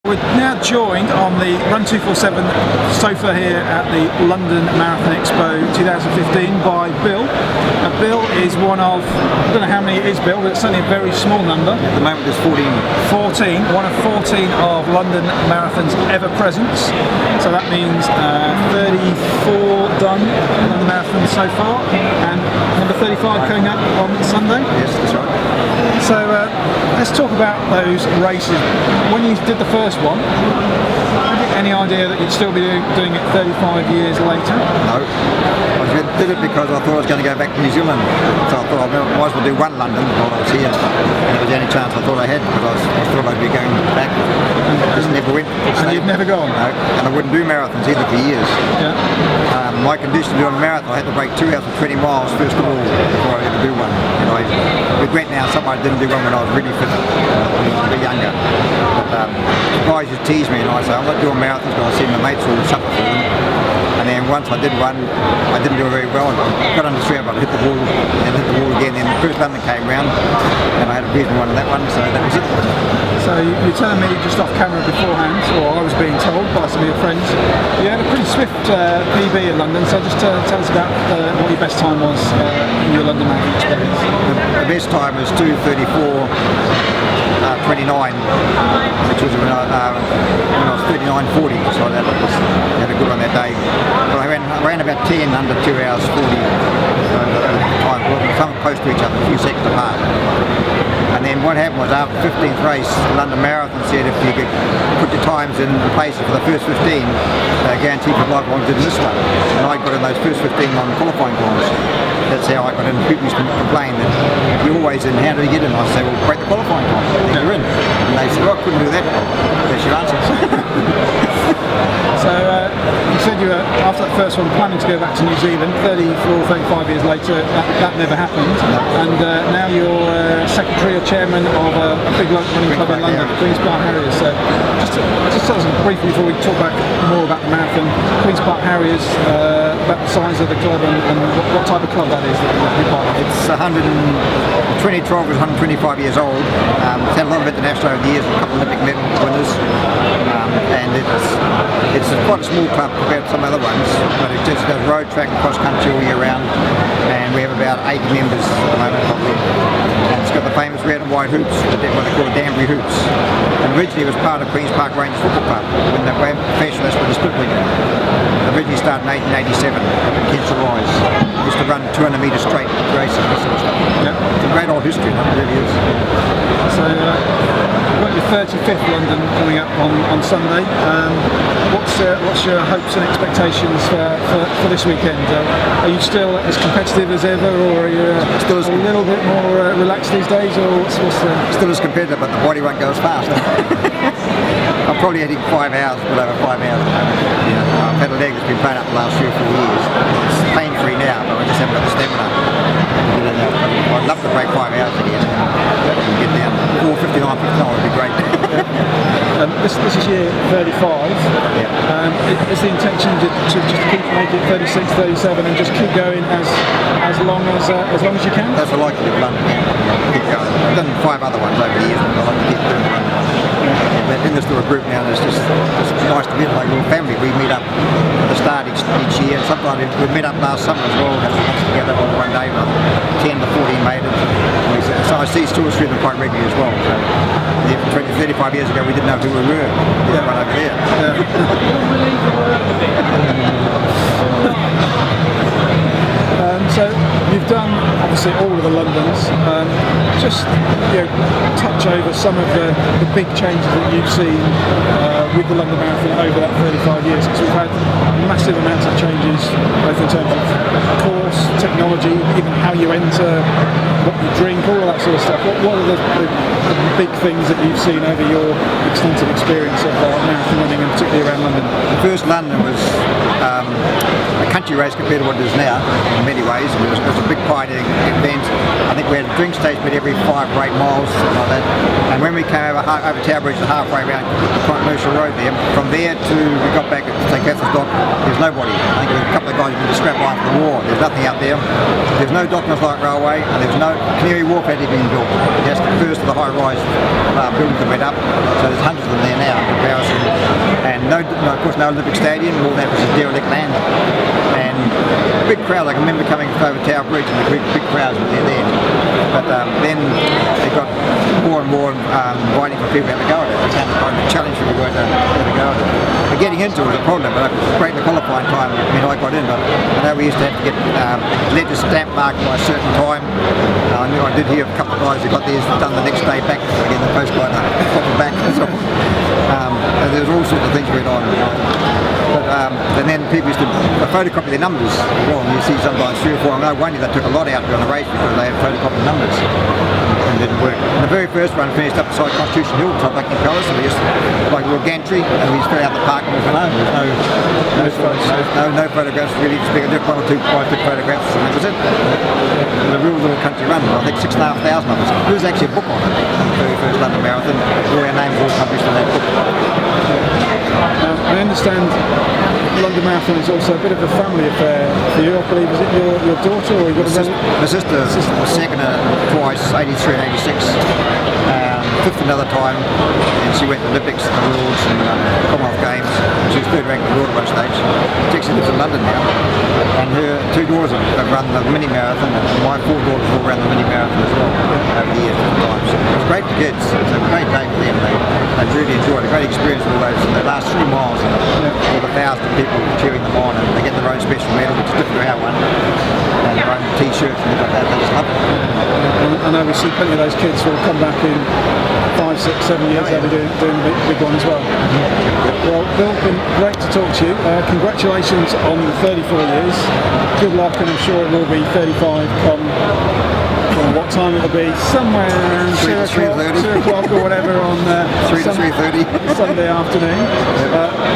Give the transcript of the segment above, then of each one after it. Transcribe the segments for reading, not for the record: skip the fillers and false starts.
We're now joined on the Run 247 sofa here at the London Marathon Expo 2015 by Bill. Bill is one of, I don't know how many it is, Bill, but it's certainly a very small number. At the moment there's 14. 14, one of 14 of London Marathon's ever presence. So that means 34 done London Marathon so far, and number 35 coming up on Sunday. Yes, that's right. So let's talk about those races. When you did the first one, any idea that you'd still be doing it 35 years later? No. I did it because I thought I was going to go back to New Zealand. So I thought I might as well do one London while I was here. And it was the only chance I thought I had, because I thought I'd be going back. Just never went. And you've never gone? No. And I wouldn't do marathons either for years. Yeah. My condition to do a marathon, I had to break 2 hours and 20 miles first of all before I ever do one. And I regret now something I didn't do one when I was really fit, a bit younger. But guys just tease me and I say, I'm not doing marathons, but I see my mates all suffer for them. And then once I did one, I didn't do it very well. I got under strength, I hit the wall and hit the wall again. Then the first London came round and I had a beaten one on that one, so that was it. So you're telling me just off camera beforehand, or I was being told by some of your friends, you had a pretty swift PB in London, so just tell us about what your best time was in your London Marathon experience. The best time was 2:34.29, which was when I was 39.40, so I had a good one that day. But I ran about 10 under 2 hours 40, time, some close to each other, a few seconds apart. And then what happened was, after the 15th race, the London Marathon said if you could put your times in place for the first 15, they guaranteed for life I did this one. And I got in those first 15 on qualifying times. That's how I got in. People used to complain that you're always in, how do you get in? I say, well, break the qualifying time, then you're in. And they said, well, I couldn't do that. That's your answer. So you said you were, after that first one, planning to go back to New Zealand. 35 years later, that never happened. No. And now you're secretary or chairman of a big running club in London, Queens Park Harriers. So just tell us briefly, before we talk more about the marathon, Queens Park Harriers, about the size of the club and what type of club that is that you're part of. It's 2012 was 125 years old. It's had a lot of international over the years, a couple of Olympic medal winners. And it's quite a small club compared to some other ones, but it just does road, track and cross country all year round, and we have about 80 members at the moment probably. And it's got the famous red and white hoops, what they call the Danbury hoops. And originally it was part of Queens Park Harriers Football Club when they were professionals with the split league. It originally started in 1887 up in Kensal Rise. It used to run 200 metres straight races and sort of stuff. Yep. It's a great old history, it really is. So you've got your 35th London coming up on Sunday. What's your hopes and expectations for this weekend? Are you still as competitive as ever, or are you still a little bit more relaxed these days, or what's the... Still as competitive, but the body won't go as fast. I'm probably hitting 5 hours, but over 5 hours. Yeah, I've had a leg that's been playing up the last 3 or 4 years. It's pain-free now, but I just haven't got the stamina. I'd love to break 5 hours again and get down 4:59, 59 would be great. This is year 35. Yeah. Is the intention to just keep making it 36, 37 and just keep going as long as you can? That's what I like to do, London. Keep going. I've done 5 other ones over the years, but I like to keep doing the London one. But in this little group now, it's just nice to meet, like a little family. We meet up at the start each year. Sometimes we met up last summer as well, had lunch together on one day with 10 to 14 mates. So I see two or three of them quite regularly as well. So 20, 35 years ago we didn't know who we were. There's one over there. So you've done obviously all of the Londons. Just touch over some of the big changes that you've seen with the London Marathon over that 35 years, because we've had massive amounts of changes, both in terms of course, technology, even how you enter, what you drink, all of that sort of stuff. What are the big things that you've seen over your extensive experience of marathon running, and particularly around London? The first London was a country race compared to what it is now in many ways. It was a big party event. I think we had a drink station every 5 or 8 miles, something like that. And when we came over Tower Bridge, the halfway around the commercial road there, from there to we got back at St. Catherine's Dock, there's nobody. I think there were a couple of guys who were scrap after the war. There's nothing out there. There's no Docklands Light Railway, and there's no Canary Wharf had been built. That's the first of the high-rise buildings that went up, so there's hundreds of them there now in comparison. And of course no Olympic Stadium, all that was a derelict land. And big crowd, I can remember coming over Tower Bridge and the big crowds were there then. But then it got more and more inviting for people to have a go at it. It became kind of a challenge for people to have a go at it. But getting into it was a problem, but great in the qualifying time, I got in, but I know we used to have to get letters stamp marked by a certain time. I knew I did hear a couple of guys who got theirs done the next day back, again the postcard back. So, there was all sorts of things going on. And then people used to photocopy their numbers as well. And you see sometimes 3 or 4. I know one year they took a lot out on the race because they had photocopied numbers. And it didn't work. And the very first one finished up beside Constitution Hill, beside Buckingham Palace, and we just like a little gantry, and we just fell out the park and we went home. There was no photographs really. Just 1 or 2 took photographs, and that was it. And the real little country run, I think 6,500 of us. There was actually a book on it, the very first London Marathon. All our names were all published in that book. I understand London Marathon is also a bit of a family affair for you. I believe, is it your daughter or you got a My sister was second twice, 83 and 86. Fifth another time, and she went to the Olympics and the Worlds and Commonwealth Games. She was third ranked in the world at one stage. She actually lives in London now, and her 2 daughters have run the mini marathon, and my 4 daughters all ran the mini marathon as well over the years, different times. It was great for kids. It was a great day for them. They really enjoyed it. A great experience for all those. And the last 3 miles, with 1,000 people cheering them on, and they get their own special medal, which is different to our one, and their own T-shirts and things like that. They just love it. I know we see plenty of those kids who will come back in 5, 6, 7 years. They'll be doing the big one as well. Well, Bill, it's been great to talk to you. Congratulations on the 34 years. Good luck, and I'm sure it will be 35 come. What time it'll be? Somewhere around 2 o'clock or whatever on 3 to 3:30 Sunday afternoon.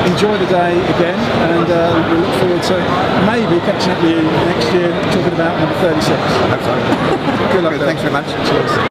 Enjoy the day again, and we look forward to maybe catching up with you next year talking about number 36. Hope so. Good luck. Thanks very much. Cheers.